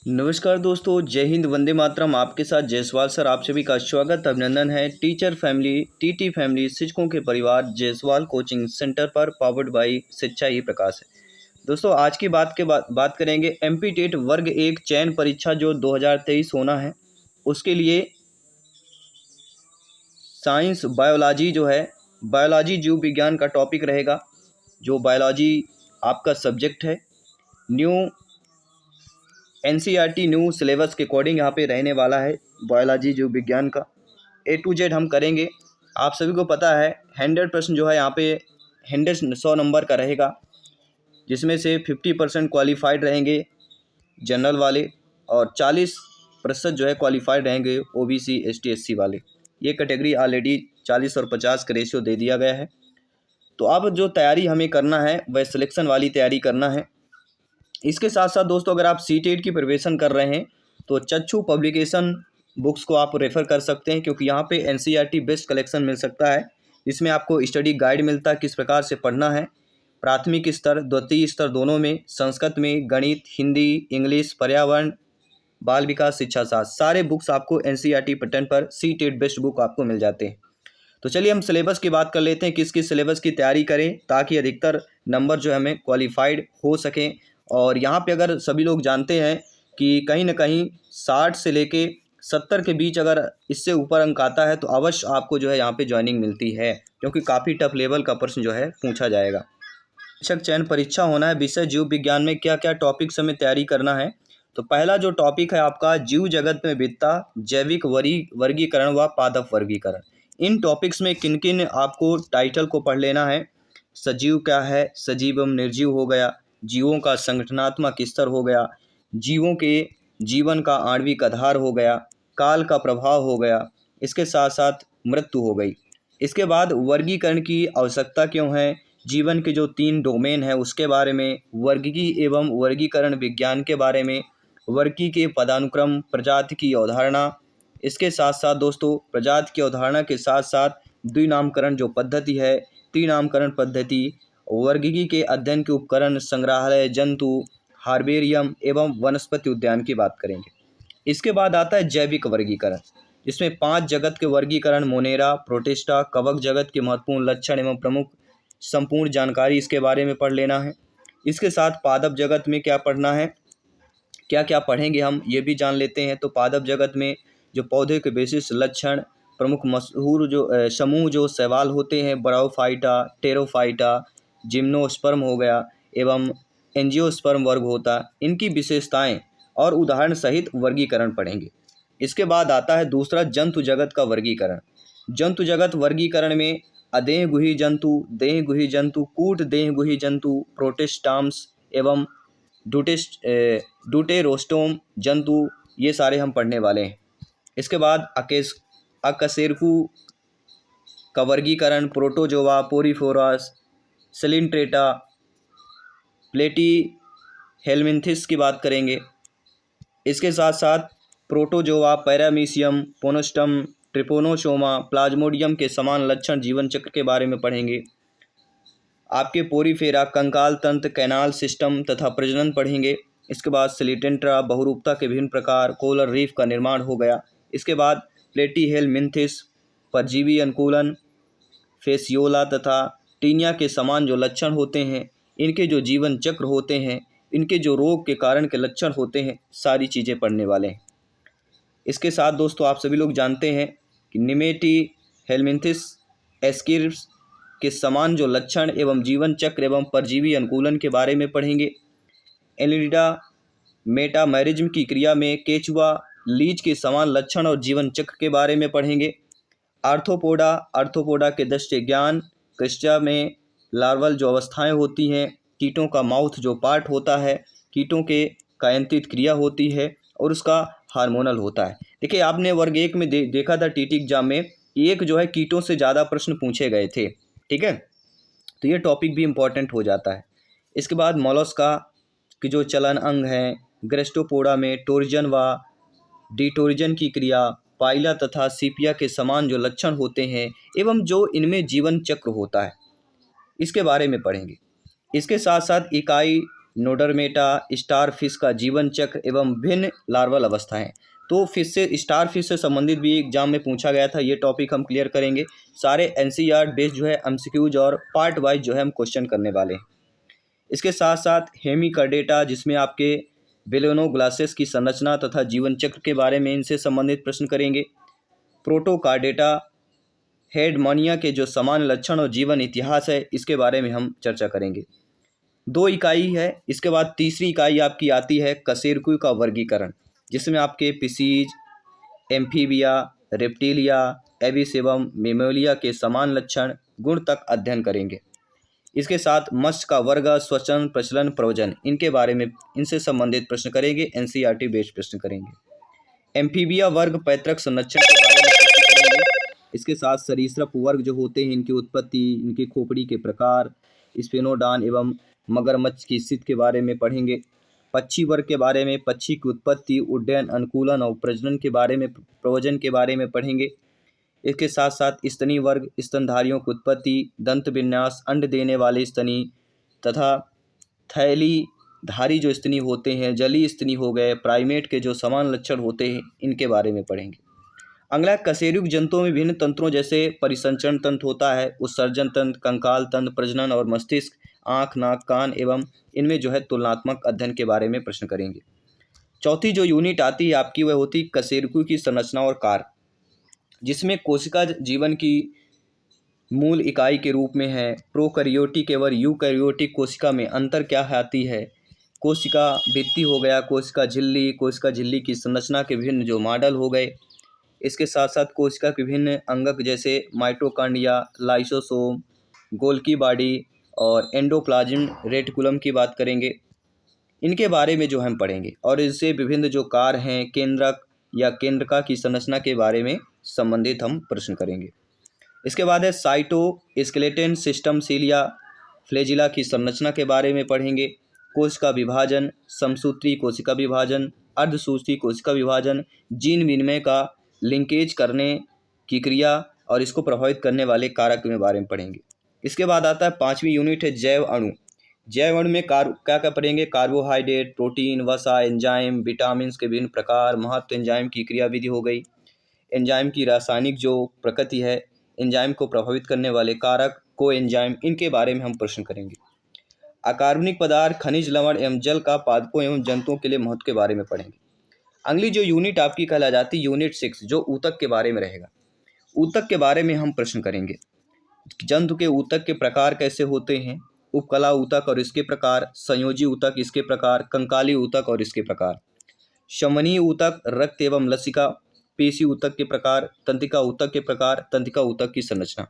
नमस्कार दोस्तों, जय हिंद, वंदे मातरम। आपके साथ जायसवाल सर। आप सभी का स्वागत अभिनंदन है टीचर फैमिली, टीटी फैमिली, शिक्षकों के परिवार जायसवाल कोचिंग सेंटर पर, पावर्ड बाई शिक्षा ही प्रकाश है। दोस्तों, आज की बात करेंगे एमपी टेट वर्ग 1 चयन परीक्षा जो 2023 होना है, उसके लिए साइंस बायोलॉजी जो है, बायोलॉजी जीव विज्ञान का टॉपिक रहेगा। जो बायोलॉजी आपका सब्जेक्ट है, न्यू एनसीईआरटी न्यू सिलेबस के अकॉर्डिंग यहाँ पे रहने वाला है बायोलॉजी जीव विज्ञान का। ए टू जेड हम करेंगे। आप सभी को पता है 100% जो है यहाँ पे 100 नंबर का रहेगा, जिसमें से 50% क्वालिफाइड रहेंगे जनरल वाले और 40% जो है क्वालिफाइड रहेंगे ओबीसी एसटी एससी वाले। ये कैटेगरी ऑलरेडी 40 और 50 का रेशियो दे दिया गया है। तो अब जो तैयारी हमें करना है वह सिलेक्शन वाली तैयारी करना है। इसके साथ साथ दोस्तों, अगर आप सीटेट की प्रिपरेशन कर रहे हैं तो चक्षु पब्लिकेशन बुक्स को आप रेफ़र कर सकते हैं, क्योंकि यहाँ पे एनसीईआरटी बेस्ट कलेक्शन मिल सकता है। इसमें आपको स्टडी गाइड मिलता है किस प्रकार से पढ़ना है, प्राथमिक स्तर द्वितीय स्तर दोनों में, संस्कृत में, गणित, हिंदी, इंग्लिश, पर्यावरण, बाल विकास, शिक्षा शास्त्र, सारे बुक्स आपको एनसीईआरटी पैटर्न पर सीटेट बेस्ट बुक आपको मिल जाते हैं। तो चलिए हम सिलेबस की बात कर लेते हैं, किस किस सिलेबस की तैयारी करें ताकि अधिकतर नंबर जो है हमें क्वालिफाइड हो सकें। और यहाँ पे अगर सभी लोग जानते हैं कि कहीं ना कहीं 60 से लेके 70 के बीच अगर इससे ऊपर अंक आता है तो अवश्य आपको जो है यहाँ पे ज्वाइनिंग मिलती है, क्योंकि काफ़ी टफ लेवल का प्रश्न जो है पूछा जाएगा। शिक्षक चयन परीक्षा होना है। विषय जीव विज्ञान में क्या क्या टॉपिक्स हमें तैयारी करना है। तो पहला जो टॉपिक है आपका जीव जगत में विविधता, जैविक वर्गीकरण व पादप वर्गीकरण। इन टॉपिक्स में किन किन आपको टाइटल को पढ़ लेना है। सजीव क्या है, सजीव एवं निर्जीव हो गया, जीवों का संगठनात्मक स्तर हो गया, जीवों के जीवन का आणविक आधार हो गया, काल का प्रभाव हो गया, इसके साथ साथ मृत्यु हो गई। इसके बाद वर्गीकरण की आवश्यकता क्यों है, जीवन के जो 3 डोमेन है उसके बारे में, वर्गीकी एवं वर्गीकरण विज्ञान के बारे में, वर्गी के पदानुक्रम, प्रजाति की अवधारणा। इसके साथ साथ दोस्तों, प्रजाति की अवधारणा के साथ साथ द्विनामकरण जो पद्धति है, त्रिनामकरण पद्धति, वर्गीकी के अध्ययन के उपकरण, संग्रहालय, जंतु, हार्बेरियम एवं वनस्पति उद्यान की बात करेंगे। इसके बाद आता है जैविक वर्गीकरण, जिसमें 5 जगत के वर्गीकरण, मोनेरा, प्रोटिस्टा, कवक जगत के महत्वपूर्ण लक्षण एवं प्रमुख संपूर्ण जानकारी इसके बारे में पढ़ लेना है। इसके साथ पादप जगत में क्या पढ़ना है, क्या क्या पढ़ेंगे हम ये भी जान लेते हैं। तो पादप जगत में जो पौधे के विशिष्ट लक्षण, प्रमुख मशहूर जो समूह जो शैवाल होते हैं, ब्रायोफाइटा, टेरोफाइटा, जिम्नोस्पर्म हो गया एवं एंजियोस्पर्म वर्ग होता, इनकी विशेषताएं और उदाहरण सहित वर्गीकरण पढ़ेंगे। इसके बाद आता है दूसरा जंतु जगत का वर्गीकरण। जंतु जगत वर्गीकरण में अदेहगुही जंतु, देहगुही जंतु, कूट देहगुही जंतु, प्रोटिस्टाम्स एवं ड्यूटेरोस्टोम जंतु, ये सारे हम पढ़ने वाले हैं। इसके बाद अकशेरुकी का वर्गीकरण, प्रोटोजोआ, पोरीफोरस, सिलिंट्रेटा, प्लेटी हेलमिंथिस की बात करेंगे। इसके साथ साथ प्रोटोजोआ, पैरामीशियम, पोनोस्टम, ट्रिपोनोसोमा, प्लाज्मोडियम के समान लक्षण जीवन चक्र के बारे में पढ़ेंगे। आपके पोरीफेरा, कंकाल तंत्र, कैनाल सिस्टम तथा प्रजनन पढ़ेंगे। इसके बाद सिलिटेंट्रा, बहुरूपता के विभिन्न प्रकार, कोलर रीफ का निर्माण हो गया। इसके बाद प्लेटीहेलमिंथिस, परजीवी अनुकूलन, फेसियोला तथा टीनिया के समान जो लक्षण होते हैं, इनके जो जीवन चक्र होते हैं, इनके जो रोग के कारण के लक्षण होते हैं, सारी चीज़ें पढ़ने वाले हैं। इसके साथ दोस्तों, आप सभी लोग जानते हैं कि निमेटी हेलमिंथिस एस्किर्स के समान जो लक्षण एवं जीवन चक्र एवं परजीवी अनुकूलन के बारे में पढ़ेंगे। एलिडा मेटामेरिज्म की क्रिया में केचुआ, लीच के समान लक्षण और जीवन चक्र के बारे में पढ़ेंगे। आर्थ्रोपोडा के दृष्टि ज्ञान, क्रिस्टा में लार्वल जो अवस्थाएं होती हैं, कीटों का माउथ जो पार्ट होता है, कीटों के कायंतित क्रिया होती है और उसका हार्मोनल होता है। देखिए, आपने वर्ग 1 में देखा था टीटी एग्जाम में, एक जो है कीटों से ज़्यादा प्रश्न पूछे गए थे, ठीक है। तो ये टॉपिक भी इम्पॉर्टेंट हो जाता है। इसके बाद मोलस्का की जो चलन अंग हैं, ग्रेस्टोपोडा में टोरिजन व डिटोरिजन की क्रिया, पाइला तथा सीपिया के समान जो लक्षण होते हैं एवं जो इनमें जीवन चक्र होता है, इसके बारे में पढ़ेंगे। इसके साथ साथ इकाई नोडरमेटा, स्टार फिश का जीवन चक्र एवं भिन्न लार्वल अवस्थाएं। तो फिश से, स्टार फिश से संबंधित भी एग्जाम में पूछा गया था, ये टॉपिक हम क्लियर करेंगे। सारे एनसीईआरटी बेस्ड जो है एमसीक्यूज और पार्ट वाइज जो है हम क्वेश्चन करने वाले हैं। इसके साथ साथ हेमिकर्डेटा, जिसमें आपके बेलेनोग्लासेस की संरचना तथा जीवन चक्र के बारे में इनसे संबंधित प्रश्न करेंगे। प्रोटोकार्डेटा, हेडमोनिया के जो समान लक्षण और जीवन इतिहास है, इसके बारे में हम चर्चा करेंगे। 2 इकाई है। इसके बाद तीसरी इकाई आपकी आती है कशेरुकी का वर्गीकरण, जिसमें आपके पिसीज, एम्फीबिया, रेप्टिलिया, एबिस एवं मेमोलिया के समान लक्षण गुण तक अध्ययन करेंगे। इसके साथ मत्स्य का वर्ग, श्वसन, प्रचलन, प्रयोजन, इनके बारे में, इनसे संबंधित प्रश्न करेंगे, एनसीईआरटी बेस्ड प्रश्न करेंगे। एम्फीबिया वर्ग पैतृक संरचना के बारे में प्रश्न करेंगे। इसके साथ सरीसृप वर्ग जो होते हैं, इनकी उत्पत्ति, इनकी खोपड़ी के प्रकार, स्फेनोडान एवं मगरमच्छ की स्थिति के बारे में पढ़ेंगे। पक्षी वर्ग के बारे में, पक्षी की उत्पत्ति, उड्डयन, अनुकूलन और प्रजनन के बारे में, प्रयोजन के बारे में पढ़ेंगे। इसके साथ साथ स्तनी वर्ग, स्तनधारियों की उत्पत्ति, दंत विन्यास, अंड देने वाले स्तनी तथा थैलीधारी जो स्तनी होते हैं, जलीय स्तनी हो गए, प्राइमेट के जो समान लक्षण होते हैं, इनके बारे में पढ़ेंगे। अगला कशेरुकी जंतुओं में विभिन्न तंत्रों जैसे परिसंचरण तंत्र होता है, उत्सर्जन तंत्र, कंकाल तंत्र, प्रजनन और मस्तिष्क, आँख, नाक, कान एवं इनमें जो है तुलनात्मक अध्ययन के बारे में प्रश्न करेंगे। चौथी जो यूनिट आती है आपकी, वह होती है कशेरुकी की संरचना और कार्य, जिसमें कोशिका जीवन की मूल इकाई के रूप में है। प्रोकैरियोटिक एवं यूकैरियोटिक कोशिका में अंतर क्या आती है, कोशिका भित्ति हो गया, कोशिका झिल्ली की संरचना के विभिन्न जो मॉडल हो गए। इसके साथ साथ कोशिका के विभिन्न अंगक जैसे माइटोकॉन्ड्रिया, लाइसोसोम, गोल्गी बॉडी और एंडोप्लाज्म रेटिकुलम की बात करेंगे। इनके बारे में जो हम पढ़ेंगे और इससे विभिन्न जो कार्य हैं, केंद्रक या केंद्रका की संरचना के बारे में संबंधित हम प्रश्न करेंगे। इसके बाद है साइटोस्केलेटन सिस्टम, सीलिया, फ्लैजिला की संरचना के बारे में पढ़ेंगे। कोशिका विभाजन, समसूत्री कोशिका विभाजन, अर्धसूत्री कोशिका विभाजन, जीन विनिमय का लिंकेज करने की क्रिया और इसको प्रभावित करने वाले कारक के बारे में पढ़ेंगे। इसके बाद आता है 5वीं यूनिट है जैव अणु। जैव अणु में क्या क्या पढ़ेंगे, कार्बोहाइड्रेट, प्रोटीन, वसा, एंजाइम, विटामिन के विभिन्न प्रकार, महत्व, एंजाइम की क्रियाविधि हो गई, एंजाइम की रासायनिक जो प्रकृति है, एंजाइम को प्रभावित करने वाले कारक, को एंजाइम, इनके बारे में हम प्रश्न करेंगे। अकार्बनिक पदार्थ, खनिज, लवण एवं जल का पादपों एवं जंतुओं के लिए महत्व के बारे में पढ़ेंगे। अगली जो यूनिट आपकी कहला जाती है यूनिट 6, जो ऊतक के बारे में रहेगा। ऊतक के बारे में हम प्रश्न करेंगे। जंतु के ऊतक के प्रकार कैसे होते हैं, उपकला ऊतक और इसके प्रकार, संयोजी ऊतक, इसके प्रकार, कंकाली ऊतक और इसके प्रकार, शमनीय ऊतक, रक्त एवं लसिका, पेशी ऊतक के प्रकार, तंत्रिका ऊतक के प्रकार, तंत्रिका ऊतक की संरचना।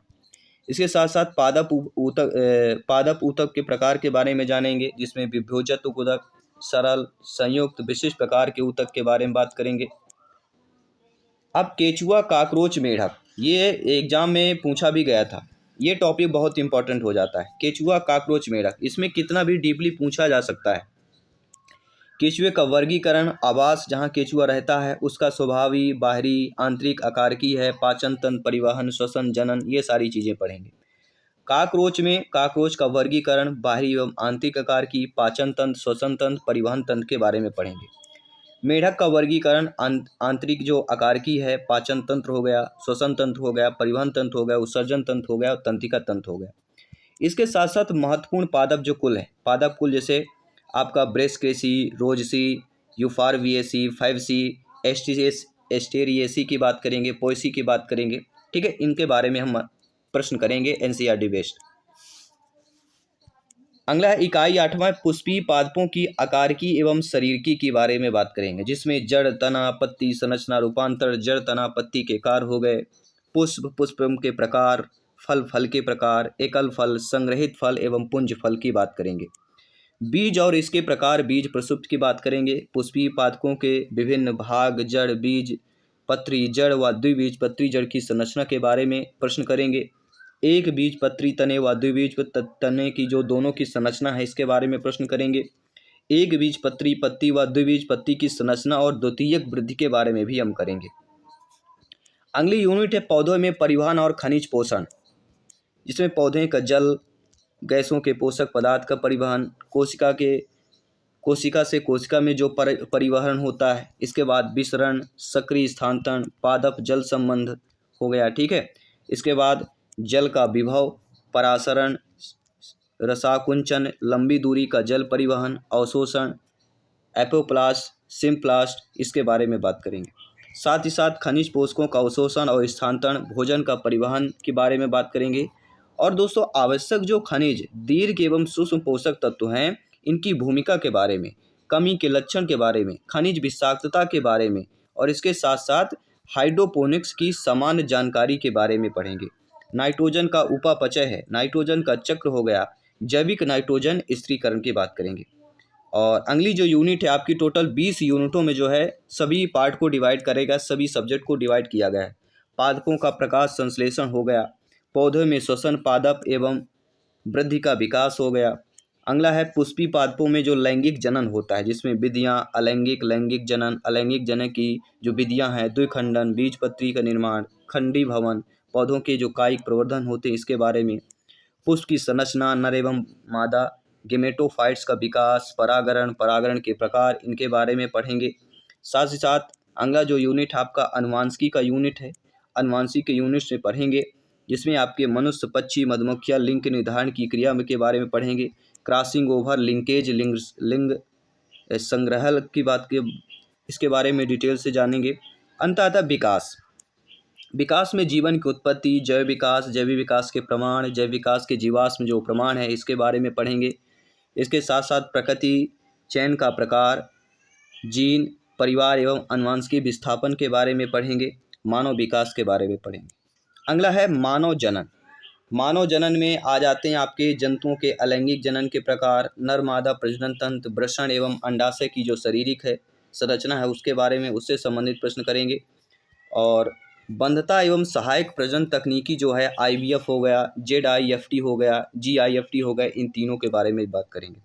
इसके साथ साथ पादप ऊतक के प्रकार के बारे में जानेंगे, जिसमें विभोजक ऊतक, सरल, संयुक्त, विशिष्ट प्रकार के ऊतक के बारे में बात करेंगे। अब केचुआ, काकरोच, मेढक, ये एग्जाम में पूछा भी गया था। ये टॉपिक बहुत इंपॉर्टेंट हो जाता है। केचुआ, काकरोच, मेढक, इसमें कितना भी डीपली पूछा जा सकता है। केचुए का वर्गीकरण, आवास जहाँ केचुआ रहता है, उसका स्वभावी, बाहरी, आंतरिक आकार की है, पाचन तंत्र, परिवहन, श्वसन, जनन, ये सारी चीज़ें पढ़ेंगे। काकरोच में काकरोच का वर्गीकरण, बाहरी एवं आंतरिक आकार की, पाचन तंत्र, श्वसन तंत्र, परिवहन तंत्र के बारे में पढ़ेंगे। मेढक का वर्गीकरण, आंतरिक जो आकार की है, पाचन तंत्र हो गया, श्वसन तंत्र हो गया, परिवहन तंत्र हो गया, उत्सर्जन तंत्र हो गया और तंत्रिका तंत्र हो गया। इसके साथ साथ महत्वपूर्ण पादप जो कुल है, पादप कुल जैसे आपका ब्रेस्केसी, रोजसी, यूफारविएसी, 5C, एस्टेरिएसी की बात करेंगे, पोएसी की बात करेंगे। ठीक है, इनके बारे में हम प्रश्न करेंगे एनसीईआरटी बेस्ड। अगला इकाई 8वां, पुष्पीय पादपों की आकारिकी एवं शरीरकी के बारे में बात करेंगे, जिसमें जड़, तना, पत्ती, संरचना, रूपांतर, जड़, तना, पत्ती के कार्य हो गए, पुष्प, पुष्पम के प्रकार, फल, फल के प्रकार, एकल फल, संग्रहित फल एवं पुंज फल की बात करेंगे। बीज और इसके प्रकार, बीज प्रसुप्त की बात करेंगे। पुष्पीय पादपों के विभिन्न भाग, जड़, बीज पत्री जड़ व द्विबीज पत्री जड़ की संरचना के बारे में प्रश्न करेंगे। एक बीज पत्री तने व द्विबीज तने की जो दोनों की संरचना है, इसके बारे में प्रश्न करेंगे। एक बीज पत्री पत्ती व द्विबीज पत्ती की संरचना और द्वितीयक वृद्धि के बारे में भी हम करेंगे। अगली यूनिट है पौधों में परिवहन और खनिज पोषण, जिसमें पौधे का जल, गैसों के पोषक पदार्थ का परिवहन, कोशिका के कोशिका से कोशिका में जो परिवहन होता है। इसके बाद विसरण, सक्रिय स्थानांतरण, पादप जल संबंध हो गया, ठीक है। इसके बाद जल का विभव, परासरण, रसाकुंचन, लंबी दूरी का जल परिवहन, अवशोषण, एपोप्लास्ट, सिम्प्लास्ट, इसके बारे में बात करेंगे। साथ ही साथ खनिज पोषकों का अवशोषण और स्थानांतरण, भोजन का परिवहन के बारे में बात करेंगे। और दोस्तों आवश्यक जो खनिज, दीर्घ एवं सूक्ष्म पोषक तत्व हैं, इनकी भूमिका के बारे में, कमी के लक्षण के बारे में, खनिज विषाक्तता के बारे में, और इसके साथ साथ हाइड्रोपोनिक्स की सामान्य जानकारी के बारे में पढ़ेंगे। नाइट्रोजन का उपापचय है, नाइट्रोजन का चक्र हो गया, जैविक नाइट्रोजन स्थिरीकरण की बात करेंगे। और अगली जो यूनिट है आपकी टोटल 20 यूनिटों में जो है सभी पार्ट को डिवाइड करेगा, सभी सब्जेक्ट को डिवाइड किया गया है। पादपों का प्रकाश संश्लेषण हो गया, पौधों में श्वसन, पादप एवं वृद्धि का विकास हो गया। अगला है पुष्पी पादपों में जो लैंगिक जनन होता है, जिसमें विधियाँ अलैंगिक, लैंगिक जनन, अलैंगिक जनन की जो विधियाँ हैं, द्विखंडन, बीजपत्री का निर्माण, खंडी भवन, पौधों के जो कायिक प्रवर्धन होते हैं इसके बारे में, पुष्प की संरचना, नर एवं मादा, गेमेटोफाइट्स का विकास, परागण, परागण के प्रकार, इनके बारे में पढ़ेंगे। साथ ही साथ अगला जो यूनिट आपका अनुवांशिकी का यूनिट है, अनुवांशिकी के यूनिट से पढ़ेंगे, जिसमें आपके मनुष्य, पक्षी, मधुमक्खियाँ, लिंग के निर्धारण की क्रिया के बारे में पढ़ेंगे। क्रॉसिंग ओवर, लिंकेज, लिंग संग्रहण की बात के इसके बारे में डिटेल से जानेंगे। अंततः विकास में जीवन की उत्पत्ति, जैव विकास, जैविक विकास के प्रमाण, जैव विकास के जीवाश्म जो प्रमाण है इसके बारे में पढ़ेंगे। इसके साथ साथ प्रकृति चयन का प्रकार, जीन, परिवार एवं अनुवांशिकी विस्थापन के बारे में पढ़ेंगे। मानव विकास के बारे में पढ़ेंगे। अगला है मानव जनन। मानव जनन में आ जाते हैं आपके जंतुओं के अलैंगिक जनन के प्रकार, नर मादा प्रजनन तंत्र, वृषण एवं अंडाशय की जो शारीरिक है संरचना है उसके बारे में, उससे संबंधित प्रश्न करेंगे। और बंधता एवं सहायक प्रजनन तकनीकी जो है IVF हो गया, ZIFT हो गया, GIFT हो गया, इन तीनों के बारे में बात करेंगे।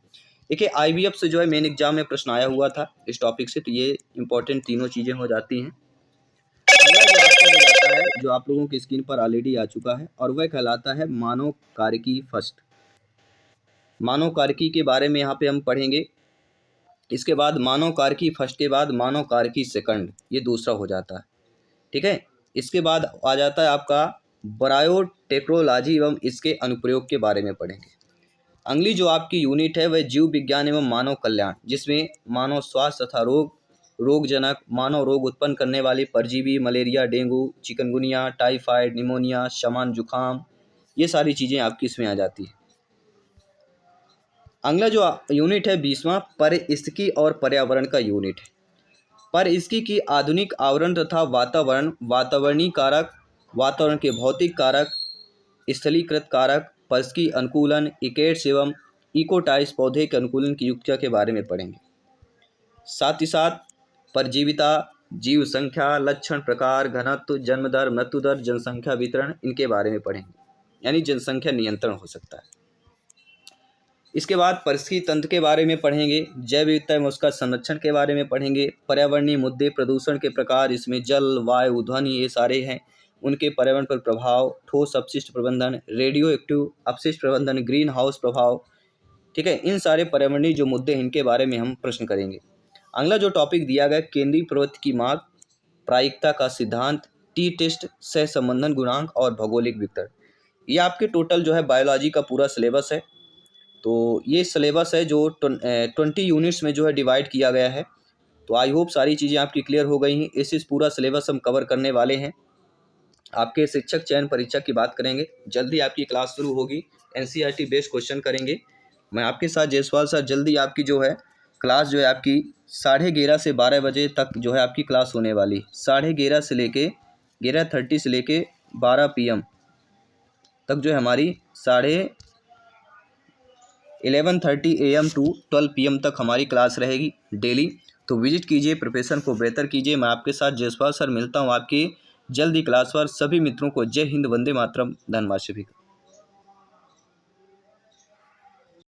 देखिए IVF से जो है मेन एग्जाम में प्रश्न आया हुआ था इस टॉपिक से, तो ये इंपॉर्टेंट तीनों चीज़ें हो जाती हैं। अगला जो आपका हो जाता है, जो आप लोगों की स्क्रीन पर ऑलरेडी आ चुका है, और वह कहलाता है मानव कारकी फर्स्ट। मानव कारकी के बारे में यहाँ पे हम पढ़ेंगे। इसके बाद मानव कारकी फर्स्ट के बाद मानव कारकी सेकंड, ये दूसरा हो जाता है, ठीक है। इसके बाद आ जाता है आपका बायोटेक्नोलॉजी एवं इसके अनुप्रयोग के बारे में पढ़ेंगे। अगली जो आपकी यूनिट है वह जीव विज्ञान एवं मानव कल्याण, जिसमें मानव स्वास्थ्य तथा रोगजनक, मानव रोग उत्पन्न करने वाली परजीवी, malaria, dengue, chikungunya, typhoid, pneumonia, सामान्य जुखाम, ये सारी चीज़ें आपकी इसमें आ जाती है। अगला जो यूनिट है 20वां, पारिस्थितिकी और पर्यावरण का यूनिट है। पारिस्थितिकी की आधुनिक आवरण तथा वातावरणीय कारक, वातावरण के भौतिक कारक, स्थलीकृत कारक, पारिस्थितिकी अनुकूलन, इकेट्स एवं इकोटाइप्स, पौधे के अनुकूलन की युक्तियों के बारे में पढ़ेंगे। साथ ही साथ परजीविता, जीव संख्या, लक्षण, प्रकार, घनत्व, जन्म दर, मृत्यु दर, जनसंख्या वितरण, इनके बारे में पढ़ेंगे, यानी जनसंख्या नियंत्रण हो सकता है। इसके बाद पारिस्थितिकी तंत्र के बारे में पढ़ेंगे, जैव विविधता एवं उसका संरक्षण के बारे में पढ़ेंगे, पर्यावरणीय मुद्दे, प्रदूषण के प्रकार, इसमें जल, वायु, ध्वनि, ये सारे हैं, उनके पर्यावरण पर प्रभाव, ठोस अपशिष्ट प्रबंधन, रेडियो एक्टिव अपशिष्ट प्रबंधन, ग्रीन हाउस प्रभाव, ठीक है। इन सारे पर्यावरणीय जो मुद्दे हैं इनके बारे में हम प्रश्न करेंगे। अगला जो टॉपिक दिया गया, केंद्रीय प्रवृत्ति की मांग, प्रायिकता का सिद्धांत, टी टेस्ट, सह संबंधन गुणांक और भौगोलिक वितरण, ये आपके टोटल जो है बायोलॉजी का पूरा सिलेबस है। तो ये सिलेबस है जो 20 यूनिट्स में जो है डिवाइड किया गया है। तो आई होप सारी चीज़ें आपकी क्लियर हो गई हैं। इस पूरा सिलेबस हम कवर करने वाले हैं। आपके शिक्षक चयन परीक्षा की बात करेंगे, जल्दी आपकी क्लास शुरू होगी, NCERT बेस्ड क्वेश्चन करेंगे। मैं आपके साथ जायसवाल सर, जल्दी आपकी जो है क्लास जो है आपकी 11:30 से 12 बजे तक जो है आपकी क्लास होने वाली, 11:30 से लेके 11:30 से लेके 12 PM तक जो है हमारी 11:30 AM टू 12 PM तक हमारी क्लास रहेगी डेली। तो विजिट कीजिए, प्रिपरेशन को बेहतर कीजिए। मैं आपके साथ जायसवाल सर मिलता हूँ आपकी जल्दी क्लास पर। सभी मित्रों को जय हिंद, वंदे मातरम, धन्यवाद सभी का।